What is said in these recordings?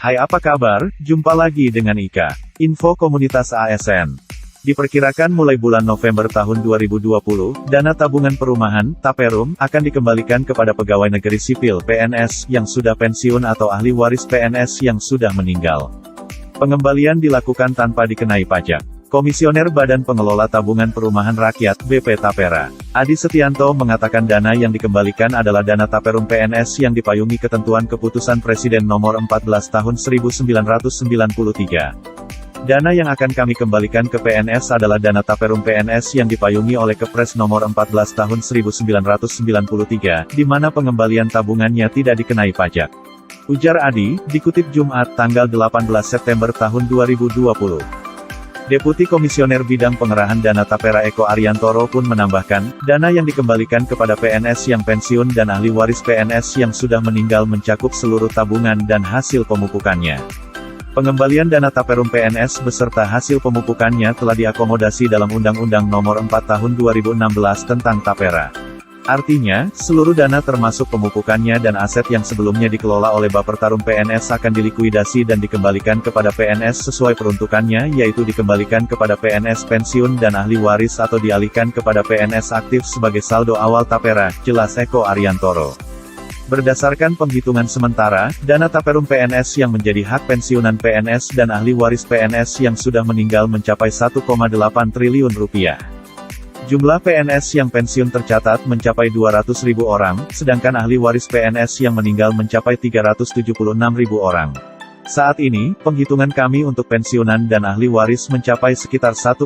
Hai, apa kabar? Jumpa lagi dengan Ika. Info Komunitas ASN. Diperkirakan mulai bulan November tahun 2020, dana tabungan perumahan, Taperum, akan dikembalikan kepada pegawai negeri sipil (PNS) yang sudah pensiun atau ahli waris PNS yang sudah meninggal. Pengembalian dilakukan tanpa dikenai pajak. Komisioner Badan Pengelola Tabungan Perumahan Rakyat (BP Tapera), Adi Setianto mengatakan dana yang dikembalikan adalah dana Taperum PNS yang dipayungi ketentuan Keputusan Presiden Nomor 14 Tahun 1993. Dana yang akan kami kembalikan ke PNS adalah dana Taperum PNS yang dipayungi oleh Kepres Nomor 14 Tahun 1993, di mana pengembalian tabungannya tidak dikenai pajak. Ujar Adi, dikutip Jumat, tanggal 18 September tahun 2020. Deputi Komisioner Bidang Pengerahan Dana Tapera Eko Ariantoro pun menambahkan, dana yang dikembalikan kepada PNS yang pensiun dan ahli waris PNS yang sudah meninggal mencakup seluruh tabungan dan hasil pemupukannya. Pengembalian dana Taperum PNS beserta hasil pemupukannya telah diakomodasi dalam Undang-Undang Nomor 4 Tahun 2016 tentang Tapera. Artinya, seluruh dana termasuk pemupukannya dan aset yang sebelumnya dikelola oleh Bappertarum PNS akan dilikuidasi dan dikembalikan kepada PNS sesuai peruntukannya, yaitu dikembalikan kepada PNS pensiun dan ahli waris atau dialihkan kepada PNS aktif sebagai saldo awal Tapera, jelas Eko Ariantoro. Berdasarkan penghitungan sementara, dana Taperum PNS yang menjadi hak pensiunan PNS dan ahli waris PNS yang sudah meninggal mencapai 1,8 triliun rupiah. Jumlah PNS yang pensiun tercatat mencapai 200.000 orang, sedangkan ahli waris PNS yang meninggal mencapai 376.000 orang. Saat ini, penghitungan kami untuk pensiunan dan ahli waris mencapai sekitar 1,8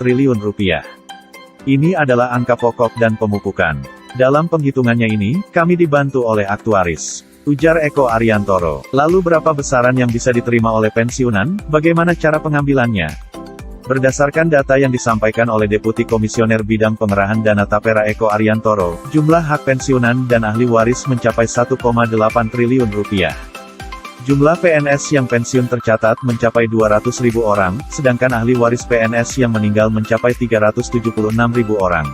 triliun rupiah. Ini adalah angka pokok dan pemupukan. Dalam penghitungannya ini, kami dibantu oleh aktuaris. Ujar Eko Ariantoro. Lalu berapa besaran yang bisa diterima oleh pensiunan? Bagaimana cara pengambilannya? Berdasarkan data yang disampaikan oleh Deputi Komisioner Bidang Pengerahan Dana Tapera Eko Ariantoro, jumlah hak pensiunan dan ahli waris mencapai 1,8 triliun rupiah. Jumlah PNS yang pensiun tercatat mencapai 200.000 orang, sedangkan ahli waris PNS yang meninggal mencapai 376.000 orang.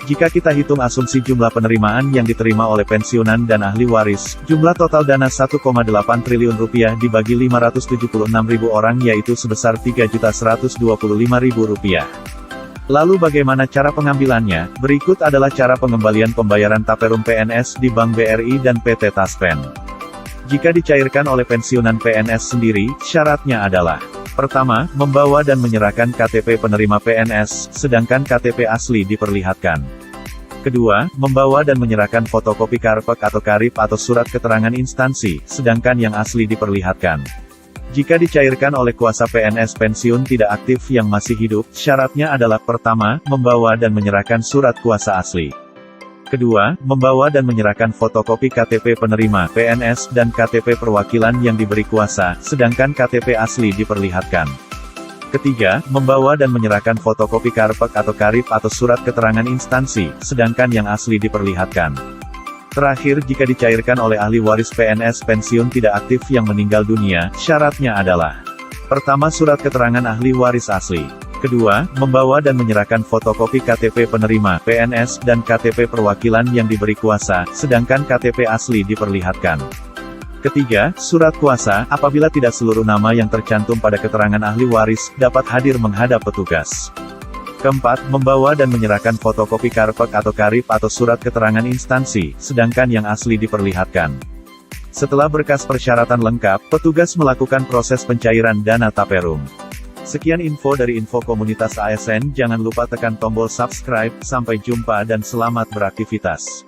Jika kita hitung asumsi jumlah penerimaan yang diterima oleh pensiunan dan ahli waris, jumlah total dana 1,8 triliun rupiah dibagi 576.000 orang yaitu sebesar Rp3.125.000. Lalu bagaimana cara pengambilannya? Berikut adalah cara pengembalian pembayaran Taperum PNS di Bank BRI dan PT Taspen. Jika dicairkan oleh pensiunan PNS sendiri, syaratnya adalah: pertama, membawa dan menyerahkan KTP penerima PNS, sedangkan KTP asli diperlihatkan. Kedua, membawa dan menyerahkan fotokopi karpet atau karip atau surat keterangan instansi, sedangkan yang asli diperlihatkan. Jika dicairkan oleh kuasa PNS pensiun tidak aktif yang masih hidup, syaratnya adalah: pertama, membawa dan menyerahkan surat kuasa asli. Kedua, membawa dan menyerahkan fotokopi KTP penerima PNS dan KTP perwakilan yang diberi kuasa, sedangkan KTP asli diperlihatkan. Ketiga, membawa dan menyerahkan fotokopi karpet atau karip atau surat keterangan instansi, sedangkan yang asli diperlihatkan. Terakhir, jika dicairkan oleh ahli waris PNS pensiun tidak aktif yang meninggal dunia, syaratnya adalah: pertama, surat keterangan ahli waris asli. Kedua, membawa dan menyerahkan fotokopi KTP penerima PNS dan KTP perwakilan yang diberi kuasa, sedangkan KTP asli diperlihatkan. Ketiga, surat kuasa, apabila tidak seluruh nama yang tercantum pada keterangan ahli waris, dapat hadir menghadap petugas. Keempat, membawa dan menyerahkan fotokopi karpet atau karip atau surat keterangan instansi, sedangkan yang asli diperlihatkan. Setelah berkas persyaratan lengkap, petugas melakukan proses pencairan dana Taperum. Sekian info dari Info Komunitas ASN, jangan lupa tekan tombol subscribe, sampai jumpa dan selamat beraktivitas.